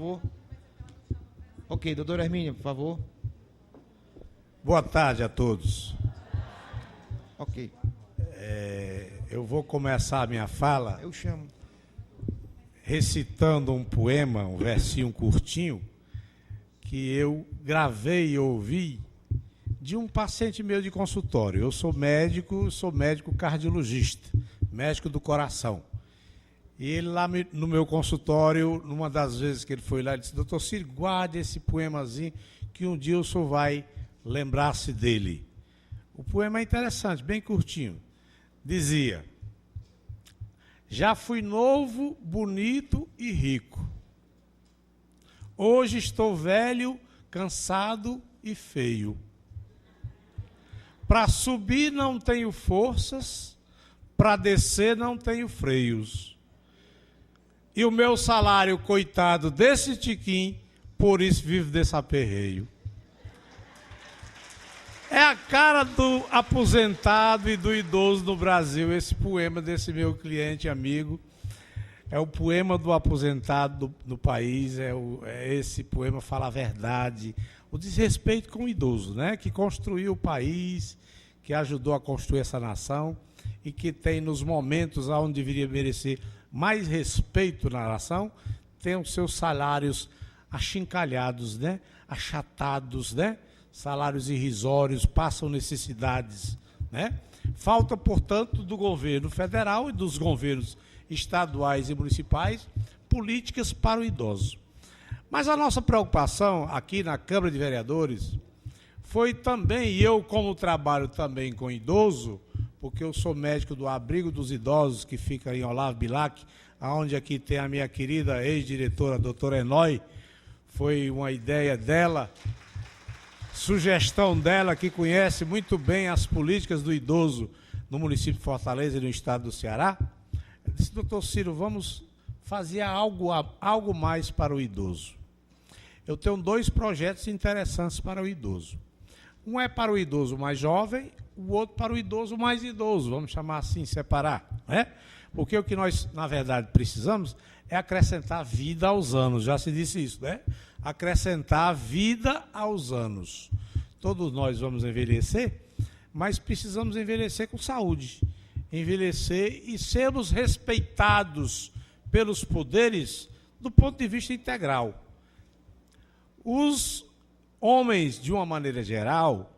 favor. Ok, doutora Hermínia, por favor. Boa tarde a todos. Ok. Eu vou começar a minha fala Eu chamo. recitando um poema, um versinho curtinho, que eu gravei e ouvi de um paciente meu de consultório. Eu sou médico cardiologista, médico do coração. E ele lá no meu consultório, numa das vezes que ele foi lá, ele disse: doutor Ciro, guarde esse poemazinho que um dia o senhor vai lembrar-se dele. O poema é interessante, bem curtinho. Dizia: já fui novo, bonito e rico. Hoje estou velho, cansado e feio. Para subir não tenho forças, para descer não tenho freios. E o meu salário, coitado desse tiquim, por isso vivo desse aperreio. É a cara do aposentado e do idoso no Brasil, esse poema desse meu cliente amigo. É o poema do aposentado no país, esse poema fala a verdade, o desrespeito com o idoso, né? Que construiu o país, que ajudou a construir essa nação e que tem nos momentos onde deveria merecer mais respeito na nação, tem os seus salários achincalhados, né? Achatados, né? Salários irrisórios, passam necessidades, né? Falta, portanto, do governo federal e dos governos estaduais e municipais políticas para o idoso. Mas a nossa preocupação aqui na Câmara de Vereadores foi também, e eu como trabalho também com idoso, porque eu sou médico do Abrigo dos Idosos, que fica em Olavo Bilac, onde aqui tem a minha querida ex-diretora, a doutora Enói, foi uma ideia dela, sugestão dela, que conhece muito bem as políticas do idoso no município de Fortaleza e no estado do Ceará. Eu disse: doutor Ciro, vamos fazer algo mais para o idoso. Eu tenho 2 projetos interessantes para o idoso. Um é para o idoso mais jovem, o outro para o idoso mais idoso, vamos chamar assim, separar, né? Porque o que nós, na verdade, precisamos é acrescentar vida aos anos, já se disse isso, né? Acrescentar vida aos anos. Todos nós vamos envelhecer, mas precisamos envelhecer com saúde, envelhecer e sermos respeitados pelos poderes do ponto de vista integral. Os homens, de uma maneira geral,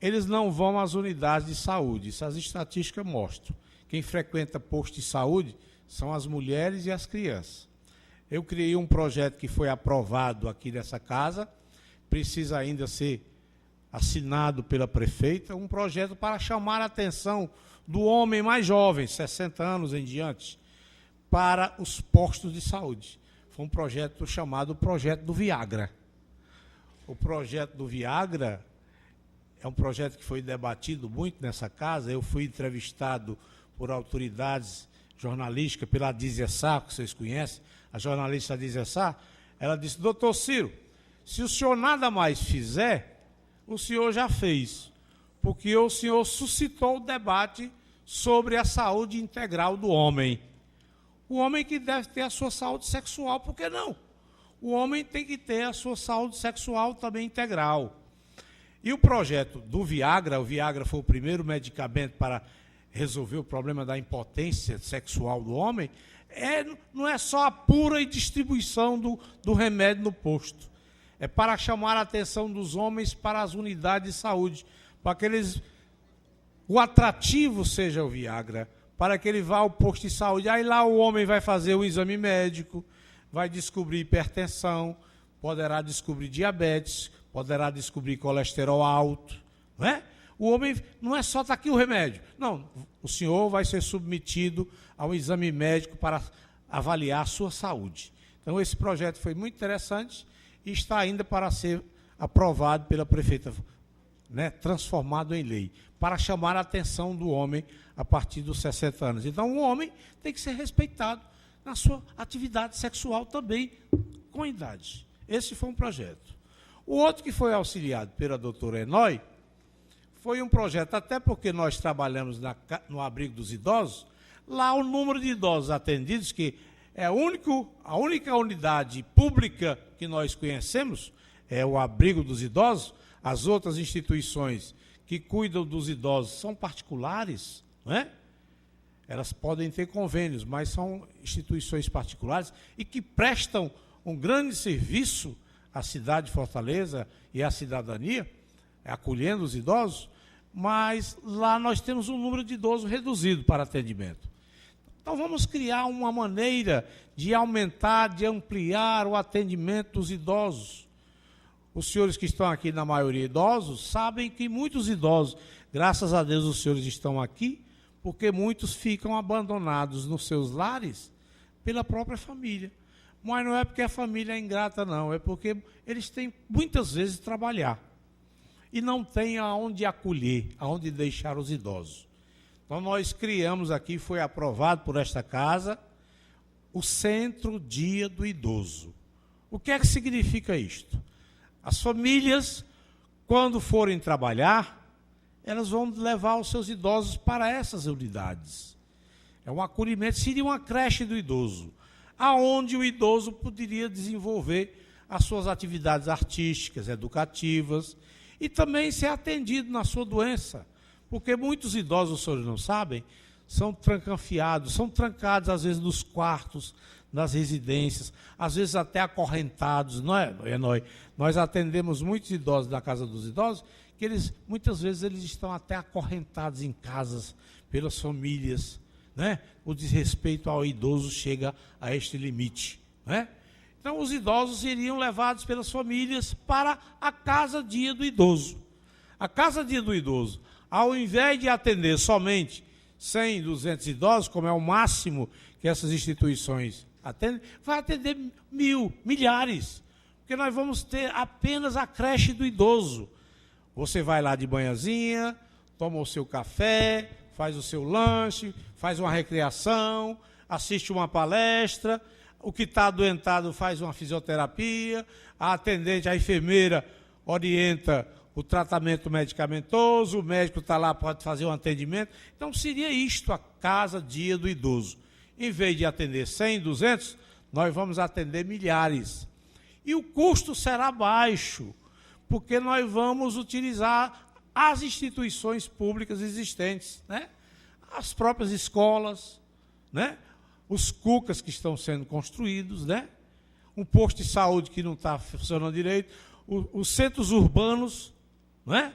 eles não vão às unidades de saúde, isso as estatísticas mostram. Quem frequenta posto de saúde são as mulheres e as crianças. Eu criei um projeto que foi aprovado aqui nessa casa, precisa ainda ser assinado pela prefeita, um projeto para chamar a atenção do homem mais jovem, 60 anos em diante, para os postos de saúde. Foi um projeto chamado Projeto do Viagra. O projeto do Viagra é um projeto que foi debatido muito nessa casa. Eu fui entrevistado por autoridades jornalísticas, pela Adízia Sá, que vocês conhecem, a jornalista Adízia Sá. Ela disse: doutor Ciro, se o senhor nada mais fizer, o senhor já fez, porque o senhor suscitou o debate sobre a saúde integral do homem. O homem que deve ter a sua saúde sexual, por que não? O homem tem que ter a sua saúde sexual também integral. E o projeto do Viagra, o Viagra foi o primeiro medicamento para resolver o problema da impotência sexual do homem, não é só a pura distribuição do remédio no posto. É para chamar a atenção dos homens para as unidades de saúde, para que o atrativo seja o Viagra, para que ele vá ao posto de saúde. Aí lá o homem vai fazer o exame médico, vai descobrir hipertensão, poderá descobrir diabetes, poderá descobrir colesterol alto, não é? O homem não é só estar aqui o remédio. Não, o senhor vai ser submetido a um exame médico para avaliar a sua saúde. Então, esse projeto foi muito interessante e está ainda para ser aprovado pela prefeita, né, transformado em lei, para chamar a atenção do homem a partir dos 60 anos. Então, o homem tem que ser respeitado na sua atividade sexual também, com idade. Esse foi um projeto. O outro que foi auxiliado pela doutora Enói foi um projeto, até porque nós trabalhamos no Abrigo dos Idosos, lá o número de idosos atendidos, que a única unidade pública que nós conhecemos, é o abrigo dos idosos. As outras instituições que cuidam dos idosos são particulares, não é? Elas podem ter convênios, mas são instituições particulares e que prestam um grande serviço à cidade de Fortaleza e à cidadania, acolhendo os idosos, mas lá nós temos um número de idosos reduzido para atendimento. Então vamos criar uma maneira de aumentar, de ampliar o atendimento dos idosos. Os senhores que estão aqui, na maioria idosos, sabem que muitos idosos, graças a Deus os senhores estão aqui, porque muitos ficam abandonados nos seus lares pela própria família. Mas não é porque a família é ingrata, não, é porque eles têm muitas vezes trabalhar e não têm aonde acolher, aonde deixar os idosos. Então nós criamos aqui, foi aprovado por esta casa, o Centro Dia do Idoso. O que é que significa isto? As famílias, quando forem trabalhar, elas vão levar os seus idosos para essas unidades. É um acolhimento, seria uma creche do idoso, aonde o idoso poderia desenvolver as suas atividades artísticas, educativas, e também ser atendido na sua doença. Porque muitos idosos, os senhores não sabem, são trancafiados, são trancados às vezes nos quartos, nas residências, às vezes até acorrentados, não é? Nós atendemos muitos idosos da Casa dos Idosos, que eles, muitas vezes eles estão até acorrentados em casas pelas famílias, né? O desrespeito ao idoso chega a este limite, né? Então os idosos seriam levados pelas famílias para a Casa Dia do Idoso. A Casa Dia do Idoso, ao invés de atender somente 100, 200 idosos, como é o máximo que essas instituições atendem, vai atender milhares, porque nós vamos ter apenas a creche do idoso. Você vai lá de manhãzinha, toma o seu café, faz o seu lanche, faz uma recreação, assiste uma palestra, o que está adoentado faz uma fisioterapia, a atendente, a enfermeira orienta o tratamento medicamentoso, o médico está lá, pode fazer um atendimento. Então, seria isto a Casa Dia do Idoso. Em vez de atender 100, 200, nós vamos atender milhares. E o custo será baixo, porque nós vamos utilizar as instituições públicas existentes, né? As próprias escolas, né? Os CUCAs que estão sendo construídos, né? Um posto de saúde que não está funcionando direito, os centros urbanos, né?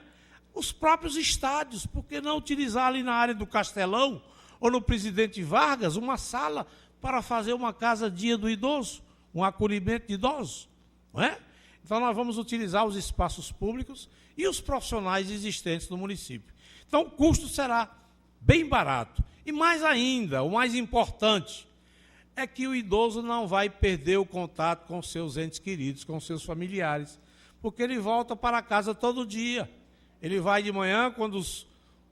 Os próprios estádios, por que não utilizar ali na área do Castelão ou no Presidente Vargas uma sala para fazer uma Casa Dia do Idoso, um acolhimento de idosos, não é? Então nós vamos utilizar os espaços públicos e os profissionais existentes no município. Então o custo será bem barato. E mais ainda, o mais importante, é que o idoso não vai perder o contato com seus entes queridos, com seus familiares, porque ele volta para casa todo dia. Ele vai de manhã, quando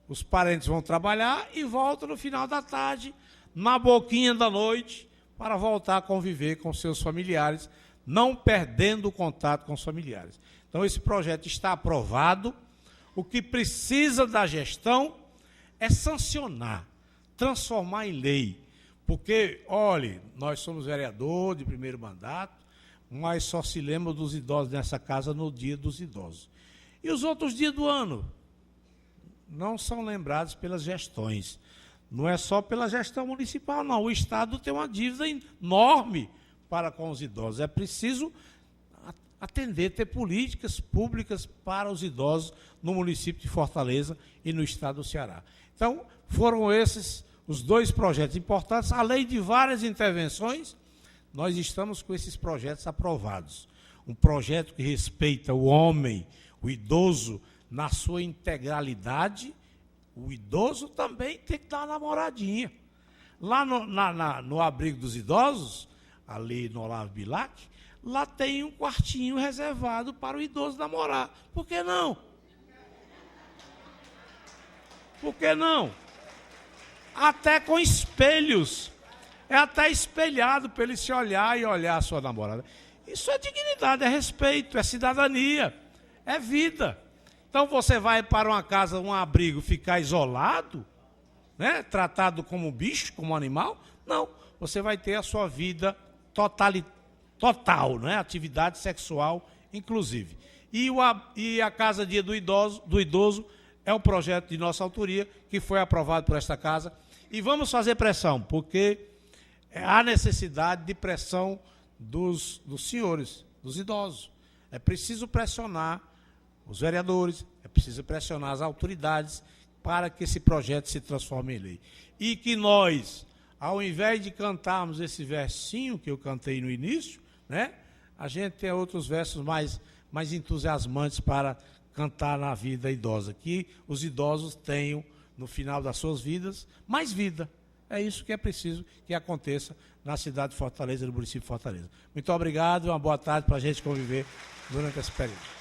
os parentes vão trabalhar, e volta no final da tarde, na boquinha da noite, para voltar a conviver com seus familiares, não perdendo o contato com os familiares. Então, esse projeto está aprovado. O que precisa da gestão é sancionar, transformar em lei. Porque, olhe, nós somos vereador de primeiro mandato, mas só se lembra dos idosos nessa casa no Dia dos Idosos. E os outros dias do ano não são lembrados pelas gestões. Não é só pela gestão municipal, não. O Estado tem uma dívida enorme para com os idosos. É preciso atender, ter políticas públicas para os idosos no município de Fortaleza e no estado do Ceará. Então, foram esses os dois projetos importantes, além de várias intervenções. Nós estamos com esses projetos aprovados. Um projeto que respeita o homem, o idoso, na sua integralidade. O idoso também tem que dar uma namoradinha. Lá no abrigo dos idosos, ali no Olavo Bilac, lá tem um quartinho reservado para o idoso namorar. Por que não? Por que não? Até com espelhos. É até espelhado para ele se olhar e olhar a sua namorada. Isso é dignidade, é respeito, é cidadania, é vida. Então você vai para uma casa, um abrigo, ficar isolado, né? Tratado como bicho, como animal? Não. você vai ter a sua vida total, né? Atividade sexual, inclusive. E a Casa Dia do Idoso é um projeto de nossa autoria, que foi aprovado por esta casa. E vamos fazer pressão, porque há necessidade de pressão dos senhores, dos idosos. É preciso pressionar os vereadores, é preciso pressionar as autoridades para que esse projeto se transforme em lei. E que nós, ao invés de cantarmos esse versinho que eu cantei no início, né, a gente tem outros versos mais entusiasmantes para cantar na vida idosa, que os idosos tenham, no final das suas vidas, mais vida. É isso que é preciso que aconteça na cidade de Fortaleza, no município de Fortaleza. Muito obrigado e uma boa tarde para a gente conviver durante esse período.